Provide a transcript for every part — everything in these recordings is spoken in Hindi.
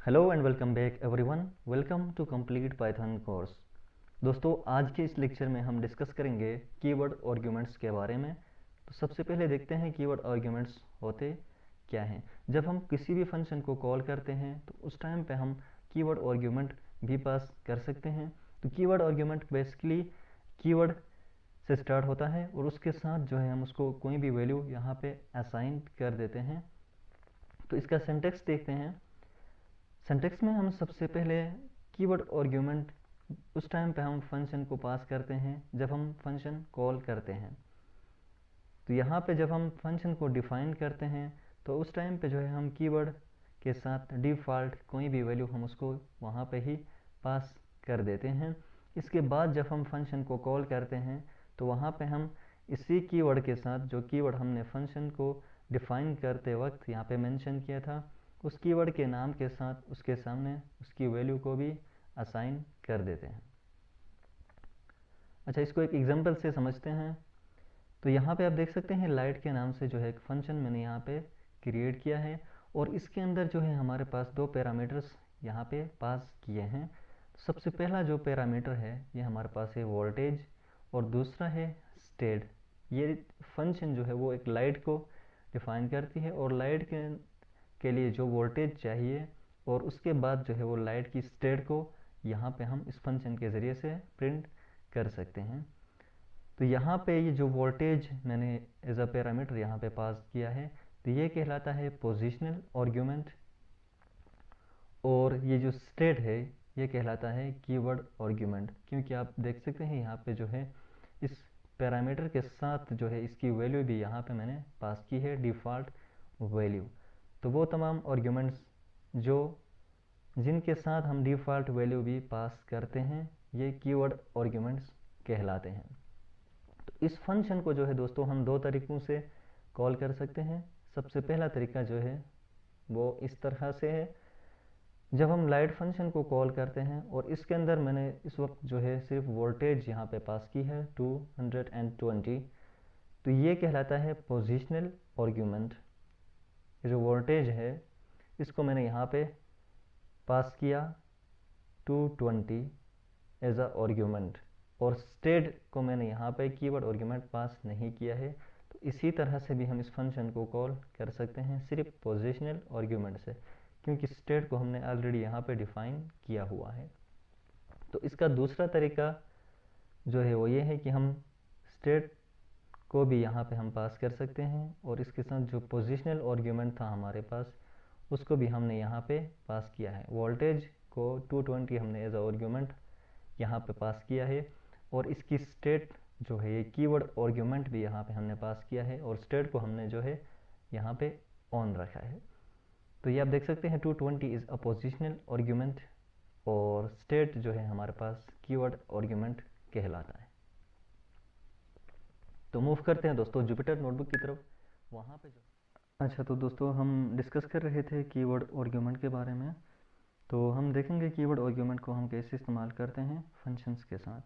Hello and welcome back everyone. Welcome to complete Python course. दोस्तों, आज के इस लेक्चर में हम डिस्कस करेंगे कीवर्ड आर्ग्यूमेंट्स के बारे में। तो सबसे पहले देखते हैं कीवर्ड आर्ग्यूमेंट्स होते क्या हैं। जब हम किसी भी फंक्शन को कॉल करते हैं तो उस टाइम पे हम कीवर्ड आर्ग्यूमेंट भी पास कर सकते हैं। तो कीवर्ड आर्ग्यूमेंट बेसिकली कीवर्ड से स्टार्ट होता है और उसके साथ जो है हम उसको कोई भी वैल्यू यहाँ पे असाइन कर देते हैं। तो इसका सिंटेक्स देखते हैं। सिंटेक्स में हम सबसे पहले कीवर्ड आर्ग्यूमेंट उस टाइम पे हम फंक्शन को पास करते हैं जब हम फंक्शन कॉल करते हैं। तो यहाँ पे जब हम फंक्शन को डिफाइन करते हैं तो उस टाइम पे जो है हम कीवर्ड के साथ डिफ़ॉल्ट कोई भी वैल्यू हम उसको वहाँ पे ही पास कर देते हैं। इसके बाद जब हम फंक्शन को कॉल करते हैं तो वहाँ पे हम इसी कीवर्ड के साथ जो कीवर्ड हमने फंक्शन को डिफाइन करते वक्त यहाँ पे मेंशन किया था उस कीवर्ड के नाम के साथ उसके सामने उसकी वैल्यू को भी असाइन कर देते हैं। अच्छा, इसको एक एग्जांपल से समझते हैं। तो यहाँ पे आप देख सकते हैं लाइट के नाम से जो है एक फंक्शन मैंने यहाँ पे क्रिएट किया है और इसके अंदर जो है हमारे पास दो पैरामीटर्स यहाँ पे पास किए हैं। सबसे पहला जो पैरामीटर है ये हमारे पास है वोल्टेज और दूसरा है स्टेट। ये फंक्शन जो है वो एक लाइट को डिफाइन करती है और लाइट के लिए जो वोल्टेज चाहिए और उसके बाद जो है वो लाइट की स्टेट को यहाँ पे हम इस फंक्शन के ज़रिए से प्रिंट कर सकते हैं। तो यहाँ पे ये जो वोल्टेज मैंने एज अ पैरामीटर यहाँ पे पास किया है तो ये कहलाता है पोजिशनल आर्ग्यूमेंट और ये जो स्टेट है ये कहलाता है कीवर्ड आर्ग्यूमेंट, क्योंकि आप देख सकते हैं यहाँ पे जो है इस पैरामीटर के साथ जो है इसकी वैल्यू भी यहाँ पे मैंने पास की है डिफ़ॉल्ट वैल्यू। तो वो तमाम आर्ग्यूमेंट्स जो जिनके साथ हम डिफ़ॉल्ट वैल्यू भी पास करते हैं ये कीवर्ड आर्ग्यूमेंट्स कहलाते हैं। तो इस फंक्शन को जो है दोस्तों हम दो तरीक़ों से कॉल कर सकते हैं। सबसे पहला तरीका जो है वो इस तरह से है, जब हम लाइट फंक्शन को कॉल करते हैं और इसके अंदर मैंने इस वक्त जो है सिर्फ वोल्टेज यहाँ पे पास की है 220, तो ये कहलाता है पोजिशनल आर्ग्यूमेंट। जो वोल्टेज है इसको मैंने यहाँ पे पास किया 220 एज अ आर्ग्यूमेंट और स्टेट को मैंने यहाँ पे कीवर्ड आर्ग्यूमेंट पास नहीं किया है। तो इसी तरह से भी हम इस फंक्शन को कॉल कर सकते हैं सिर्फ पोजिशनल आर्ग्यूमेंट से, क्योंकि स्टेट को हमने ऑलरेडी यहाँ पे डिफाइन किया हुआ है। तो इसका दूसरा तरीका जो है वो ये है कि हम स्टेट को भी यहाँ पे हम पास कर सकते हैं और इसके साथ जो पोजिशनल आर्ग्यूमेंट था हमारे पास उसको भी हमने यहाँ पे पास किया है। वोल्टेज को 220 हमने एज आर्ग्यूमेंट यहाँ पे पास किया है और इसकी स्टेट जो है ये कीवर्ड आर्ग्यूमेंट भी यहाँ पे हमने पास किया है और स्टेट को हमने जो है यहाँ पे ऑन रखा है। तो ये आप देख सकते हैं 220 इज़ अ पोजिशनल आर्ग्यूमेंट और स्टेट जो है हमारे पास कीवर्ड आर्ग्यूमेंट कहलाता है। तो मूव करते हैं दोस्तों जुपिटर नोटबुक की तरफ। वहाँ पे जो अच्छा, तो दोस्तों हम डिस्कस कर रहे थे कीवर्ड आर्ग्यूमेंट के बारे में। तो हम देखेंगे कीवर्ड आर्ग्यूमेंट को हम कैसे इस्तेमाल करते हैं फंक्शंस के साथ।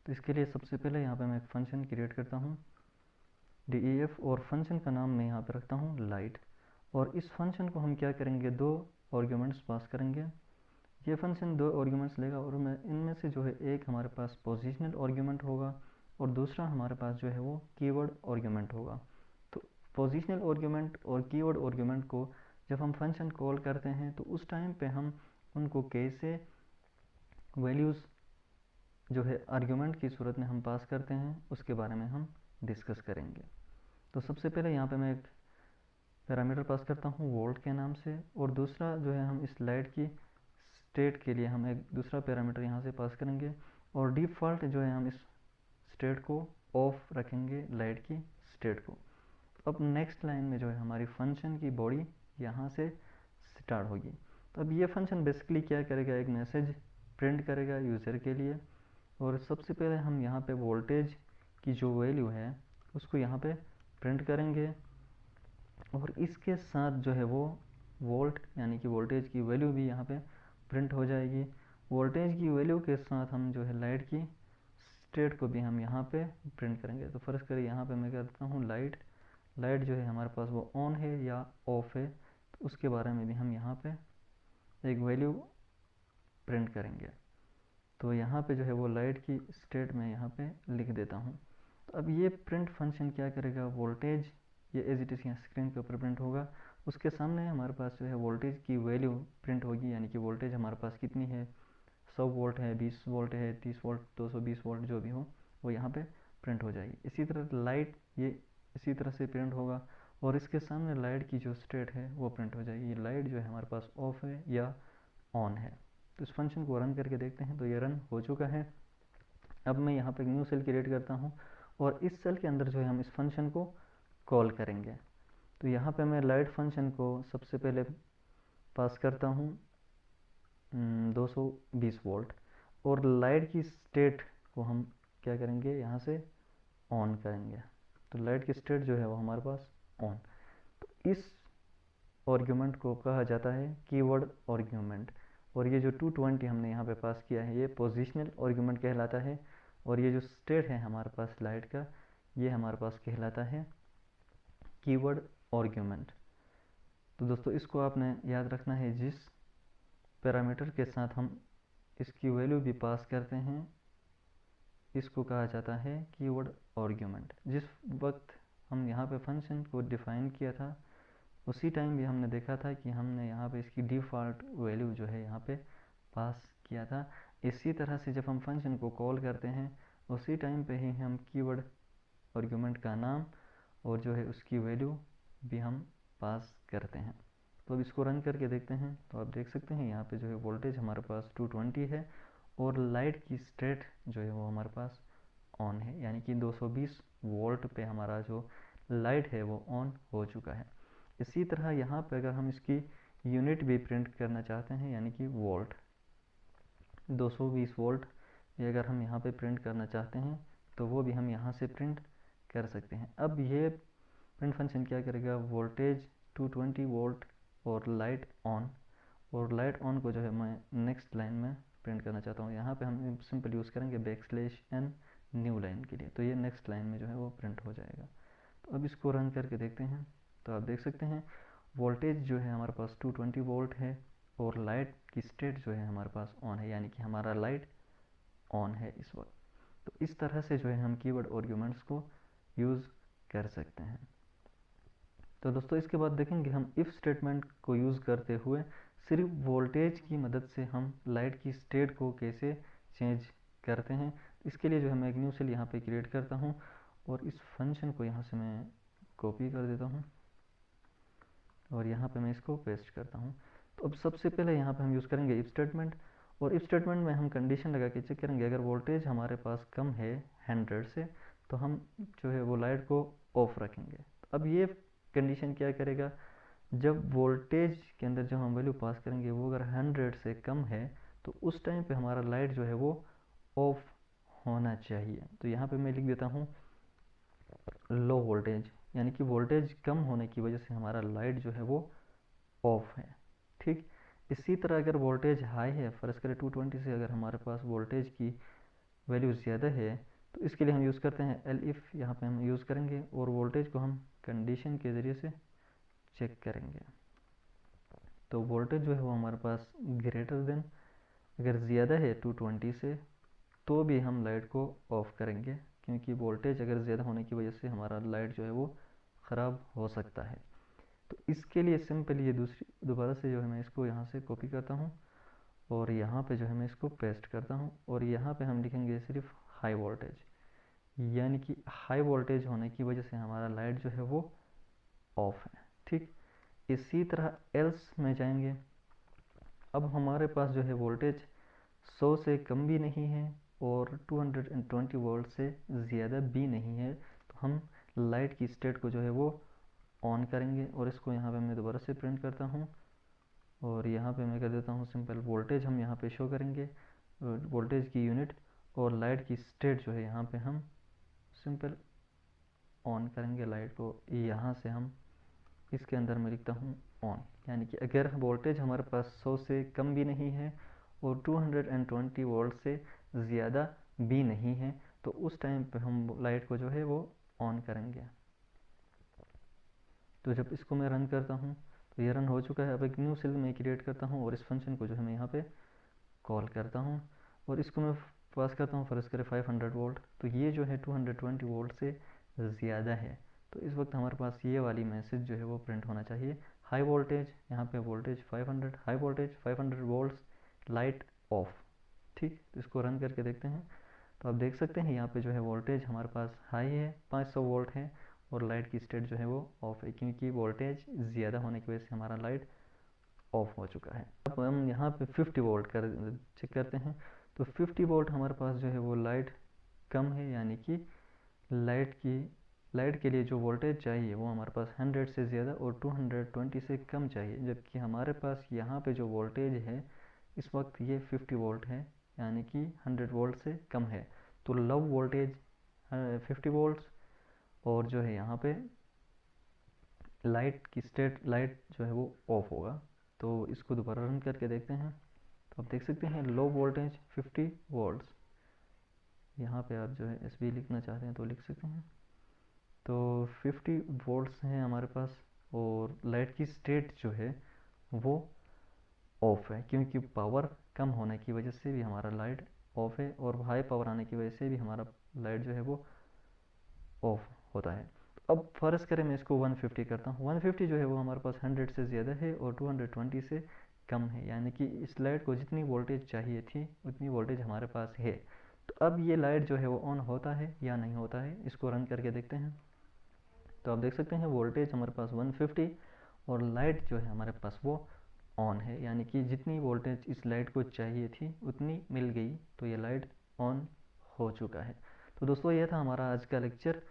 तो इसके लिए सबसे पहले यहाँ पे मैं एक फ़ंक्शन क्रिएट करता हूँ def और फंक्शन का नाम मैं यहाँ पे रखता हूँ लाइट। और इस फंक्शन को हम क्या करेंगे, दो आर्ग्यूमेंट्स पास करेंगे। ये फंक्शन दो आर्ग्यूमेंट्स लेगा और मैं इनमें से जो है एक हमारे पास पोजिशनल आर्ग्यूमेंट होगा और दूसरा हमारे पास जो है वो कीवर्ड आर्ग्यूमेंट होगा। तो पोजिशनल आर्ग्यूमेंट और कीवर्ड आर्ग्यूमेंट को जब हम फंक्शन कॉल करते हैं तो उस टाइम पे हम उनको कैसे वैल्यूज़ जो है आर्ग्यूमेंट की सूरत में हम पास करते हैं उसके बारे में हम डिस्कस करेंगे। तो सबसे पहले यहाँ पे मैं एक पैरामीटर पास करता हूँ वोल्ट के नाम से और दूसरा जो है हम इस लाइट की स्टेट के लिए हम एक दूसरा पैरामीटर यहाँ से पास करेंगे और डिफ़ॉल्ट जो है हम इस स्टेट को ऑफ रखेंगे, लाइट की स्टेट को। अब नेक्स्ट लाइन में जो है हमारी फंक्शन की बॉडी यहाँ से स्टार्ट होगी। तो अब ये फंक्शन बेसिकली क्या करेगा, एक मैसेज प्रिंट करेगा यूज़र के लिए। और सबसे पहले हम यहाँ पे वोल्टेज की जो वैल्यू है उसको यहाँ पे प्रिंट करेंगे और इसके साथ जो है वो वोल्ट यानी कि वोल्टेज की वैल्यू भी यहाँ पे प्रिंट हो जाएगी। वोल्टेज की वैल्यू के साथ हम जो है लाइट की स्टेट को भी हम यहाँ पे प्रिंट करेंगे। तो फ़र्ज़ करिए यहाँ पे मैं करता हूँ लाइट जो है हमारे पास वो ऑन है या ऑफ है, तो उसके बारे में भी हम यहाँ पे एक वैल्यू प्रिंट करेंगे। तो यहाँ पे जो है वो लाइट की स्टेट में यहाँ पे लिख देता हूँ। तो अब ये प्रिंट फंक्शन क्या करेगा, वोल्टेज ये एज इट इज़ यहाँ स्क्रीन के ऊपर प्रिंट होगा, उसके सामने हमारे पास जो है वोल्टेज की वैल्यू प्रिंट होगी, यानी कि वोल्टेज हमारे पास कितनी है, 100 वोल्ट है, 20 वोल्ट है, 30 वोल्ट, 220 वोल्ट जो भी हो वो यहाँ पे प्रिंट हो जाएगी। इसी तरह लाइट ये इसी तरह से प्रिंट होगा और इसके सामने लाइट की जो स्टेट है वो प्रिंट हो जाएगी। लाइट जो है हमारे पास ऑफ है या ऑन है। तो इस फंक्शन को रन करके देखते हैं। तो ये रन हो चुका है। अब मैं यहाँ पे एक न्यू सेल क्रिएट करता हूँ और इस सेल के अंदर जो है हम इस फंक्शन को कॉल करेंगे। तो यहाँ पे मैं लाइट फंक्शन को सबसे पहले पास करता हूँ 220 वोल्ट और लाइट की स्टेट को हम क्या करेंगे, यहाँ से ऑन करेंगे। तो लाइट की स्टेट जो है वो हमारे पास ऑन। तो इस आर्ग्यूमेंट को कहा जाता है कीवर्ड आर्ग्यूमेंट। और ये जो 220 हमने यहाँ पे पास किया है ये पोजिशनल आर्ग्यूमेंट कहलाता है। और ये जो स्टेट है हमारे पास लाइट का ये हमारे पास कहलाता है कीवर्ड आर्ग्यूमेंट। तो दोस्तों इसको आपने याद रखना है, जिस पैरामीटर के साथ हम इसकी वैल्यू भी पास करते हैं इसको कहा जाता है कीवर्ड आर्ग्यूमेंट। जिस वक्त हम यहाँ पे फंक्शन को डिफ़ाइन किया था उसी टाइम भी हमने देखा था कि हमने यहाँ पे इसकी डिफ़ॉल्ट वैल्यू जो है यहाँ पे पास किया था। इसी तरह से जब हम फंक्शन को कॉल करते हैं उसी टाइम पे ही हम कीवर्ड आर्ग्यूमेंट का नाम और जो है उसकी वैल्यू भी हम पास करते हैं। तो अब इसको रन करके देखते हैं। तो आप देख सकते हैं यहाँ पे जो है वोल्टेज हमारे पास 220 है और लाइट की स्टेट जो है वो हमारे पास ऑन है, यानी कि 220 वोल्ट पे हमारा जो लाइट है वो ऑन हो चुका है। इसी तरह यहाँ पे अगर हम इसकी यूनिट भी प्रिंट करना चाहते हैं, यानी कि वोल्ट 220 वोल्ट ये अगर हम यहाँ पे प्रिंट करना चाहते हैं तो वो भी हम यहाँ से प्रिंट कर सकते हैं। अब ये प्रिंट फंक्शन क्या करेगा, वोल्टेज 220 वोल्ट और लाइट ऑन, और लाइट ऑन को जो है मैं नेक्स्ट लाइन में प्रिंट करना चाहता हूँ। यहाँ पे हम सिंपल यूज़ करेंगे \n न्यू लाइन के लिए, तो ये नेक्स्ट लाइन में जो है वो प्रिंट हो जाएगा। तो अब इसको रन करके देखते हैं। तो आप देख सकते हैं वोल्टेज जो है हमारे पास 220 वोल्ट है और लाइट की स्टेट जो है हमारे पास ऑन है, यानी कि हमारा लाइट ऑन है इस वक्त। तो इस तरह से जो है हम कीवर्ड आर्ग्यूमेंट्स को यूज़ कर सकते हैं। तो दोस्तों इसके बाद देखेंगे हम इफ़ स्टेटमेंट को यूज़ करते हुए सिर्फ वोल्टेज की मदद से हम लाइट की स्टेट को कैसे चेंज करते हैं। इसके लिए जो है मैं एक न्यू सेल यहाँ पे क्रिएट करता हूँ और इस फंक्शन को यहाँ से मैं कॉपी कर देता हूँ और यहाँ पे मैं इसको पेस्ट करता हूँ। तो अब सबसे पहले यहाँ पे हम यूज़ करेंगे इफ़ स्टेटमेंट, और इफ़ स्टेटमेंट में हम कंडीशन लगा के चेक करेंगे अगर वोल्टेज हमारे पास कम है 100 से तो हम जो है वो लाइट को ऑफ रखेंगे। तो अब ये कंडीशन क्या करेगा, जब वोल्टेज के अंदर जो हम वैल्यू पास करेंगे वो अगर 100 से कम है तो उस टाइम पे हमारा लाइट जो है वो ऑफ होना चाहिए। तो यहाँ पे मैं लिख देता हूँ लो वोल्टेज, यानी कि वोल्टेज कम होने की वजह से हमारा लाइट जो है वो ऑफ है। ठीक, इसी तरह अगर वोल्टेज हाई है, फर्ज करें 220 से अगर हमारे पास वोल्टेज की वैल्यू ज़्यादा है तो इसके लिए हम यूज़ करते हैं एल-इफ़, यहाँ पे हम यूज़ करेंगे और वोल्टेज को हम कंडीशन के ज़रिए से चेक करेंगे। तो वोल्टेज जो है वो हमारे पास ग्रेटर देन अगर ज़्यादा है 220 से तो भी हम लाइट को ऑफ़ करेंगे, क्योंकि वोल्टेज अगर ज़्यादा होने की वजह से हमारा लाइट जो है वो ख़राब हो सकता है। तो इसके लिए सिंपल ये दोबारा से जो है मैं इसको यहाँ से कॉपी करता हूँ और यहाँ पे जो है मैं इसको पेस्ट करता हूँ और यहाँ पे हम लिखेंगे सिर्फ हाई वोल्टेज, यानी कि हाई वोल्टेज होने की वजह से हमारा लाइट जो है वो ऑफ है। ठीक, इसी तरह एल्स में जाएंगे। अब हमारे पास जो है वोल्टेज 100 से कम भी नहीं है और 220 वोल्ट से ज़्यादा भी नहीं है, तो हम लाइट की स्टेट को जो है वो ऑन करेंगे और इसको यहाँ पे मैं दोबारा से प्रिंट करता हूँ और यहाँ पे मैं कर देता हूँ सिंपल वोल्टेज हम यहाँ पे शो करेंगे, वोल्टेज की यूनिट, और लाइट की स्टेट जो है यहाँ पे हम सिंपल ऑन करेंगे लाइट को। यहाँ से हम इसके अंदर मैं लिखता हूँ ऑन, यानी कि अगर वोल्टेज हमारे पास 100 से कम भी नहीं है और 220 वोल्ट से ज़्यादा भी नहीं है तो उस टाइम पे हम लाइट को जो है वो ऑन करेंगे। तो जब इसको मैं रन करता हूँ तो ये रन हो चुका है। अब एक न्यू सेल मैं क्रिएट करता हूँ और इस फंक्शन को जो है मैं यहाँ पे कॉल करता हूँ और इसको मैं पास करता हूँ फर्ज करें 500 वोल्ट। तो ये जो है 220 वोल्ट से ज़्यादा है, तो इस वक्त हमारे पास ये वाली मैसेज जो है वो प्रिंट होना चाहिए, हाई वोल्टेज, यहाँ पे voltage 500, high voltage 500 volts, light of. ठीक, तो इसको रन करके देखते हैं। तो आप देख सकते हैं यहाँ पे जो है वोल्टेज हमारे पास हाई है, 500 वोल्ट है, और लाइट की स्टेट जो है वो ऑफ है, क्योंकि वोल्टेज ज़्यादा होने की वजह से हमारा लाइट ऑफ हो चुका है। अब हम यहाँ पे 50 वोल्ट कर चेक करते हैं। तो 50 वोल्ट हमारे पास जो है वो लाइट कम है, यानी कि लाइट के लिए जो वोल्टेज चाहिए वो हमारे पास 100 से ज़्यादा और 220 से कम चाहिए, जबकि हमारे पास यहाँ पे जो वोल्टेज है इस वक्त ये 50 वोल्ट है, यानी कि 100 वोल्ट से कम है। तो लो वोल्टेज 50 वोल्ट्स, और जो है यहाँ पे लाइट जो है वो ऑफ होगा। तो इसको दोबारा रन करके देखते हैं। तो आप देख सकते हैं लो वोल्टेज 50 वोल्ट्स, यहाँ पे आप जो है एस बी लिखना चाहते हैं तो लिख सकते हैं। तो 50 वोल्ट्स हैं हमारे पास, और लाइट की स्टेट जो है वो ऑफ है, क्योंकि पावर कम होने की वजह से भी हमारा लाइट ऑफ है, और हाई पावर आने की वजह से भी हमारा लाइट जो है वो ऑफ होता है। तो अब फ़र्ज़ करें मैं इसको 150 करता हूँ। 150 जो है वो हमारे पास 100 से ज़्यादा है और 220 से कम है, यानी कि इस लाइट को जितनी वोल्टेज चाहिए थी उतनी वोल्टेज हमारे पास है। तो अब ये लाइट जो है वो ऑन होता है या नहीं होता है, इसको रन करके देखते हैं। तो आप देख सकते हैं वोल्टेज हमारे पास 150 और लाइट जो है हमारे पास वो ऑन है, यानी कि जितनी वोल्टेज इस लाइट को चाहिए थी उतनी मिल गई, तो ये लाइट ऑन हो चुका है। तो दोस्तों ये था हमारा आज का लेक्चर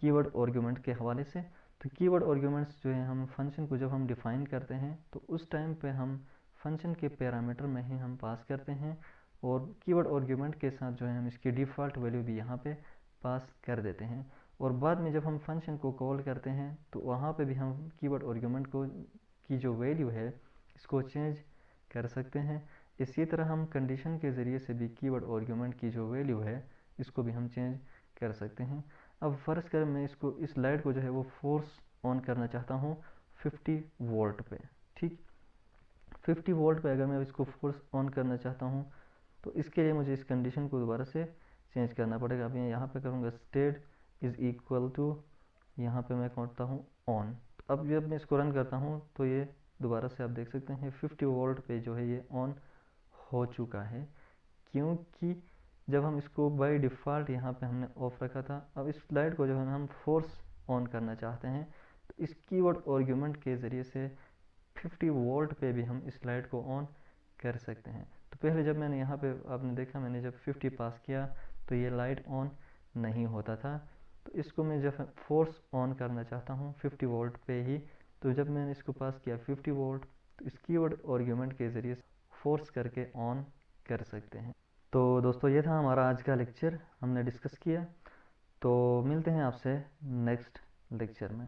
कीवर्ड आर्गुमेंट के हवाले से। तो कीवर्ड आर्गुमेंट्स जो है हम फंक्शन को जब हम डिफ़ाइन करते हैं तो उस टाइम पे हम फंक्शन के पैरामीटर में ही हम पास करते हैं, और कीवर्ड आर्गुमेंट के साथ जो है हम इसकी डिफ़ॉल्ट वैल्यू भी यहाँ पे पास कर देते हैं, और बाद में जब हम फंक्शन को कॉल करते हैं तो वहाँ पे भी हम कीवर्ड आर्गुमेंट को की जो वैल्यू है इसको चेंज कर सकते हैं। इसी तरह हम कंडीशन के ज़रिए से भी कीवर्ड आर्गुमेंट की जो वैल्यू है इसको भी हम चेंज कर सकते हैं। अब फ़र्ज़ करें मैं इस लाइट को जो है वो फोर्स ऑन करना चाहता हूँ 50 वोल्ट पे। ठीक, 50 वोल्ट पे अगर मैं इसको फोर्स ऑन करना चाहता हूँ तो इसके लिए मुझे इस कंडीशन को दोबारा से चेंज करना पड़ेगा। अब यहाँ पे करूँगा स्टेट इज़ इक्वल टू, यहाँ पे मैं करता हूँ ऑन। तो अब जब मैं इसको रन करता हूँ तो ये दोबारा से आप देख सकते हैं 50 वोल्ट पे जो है ये ऑन हो चुका है, क्योंकि जब हम इसको बाय डिफ़ॉल्ट यहाँ पे हमने ऑफ रखा था। अब इस लाइट को जो है हम फोर्स ऑन करना चाहते हैं तो इस कीवर्ड आर्गुमेंट के ज़रिए से 50 वोल्ट पे भी हम इस लाइट को ऑन कर सकते हैं। तो पहले जब मैंने यहाँ पे आपने देखा मैंने जब 50 पास किया तो ये लाइट ऑन नहीं होता था। तो इसको मैं जब फोर्स ऑन करना चाहता हूँ 50 वोल्ट पे ही, तो जब मैंने इसको पास किया 50 वोल्ट तो इस कीवर्ड आर्गुमेंट के ज़रिए फोर्स करके ऑन कर सकते हैं। तो दोस्तों ये था हमारा आज का लेक्चर, हमने डिस्कस किया। तो मिलते हैं आपसे नेक्स्ट लेक्चर में।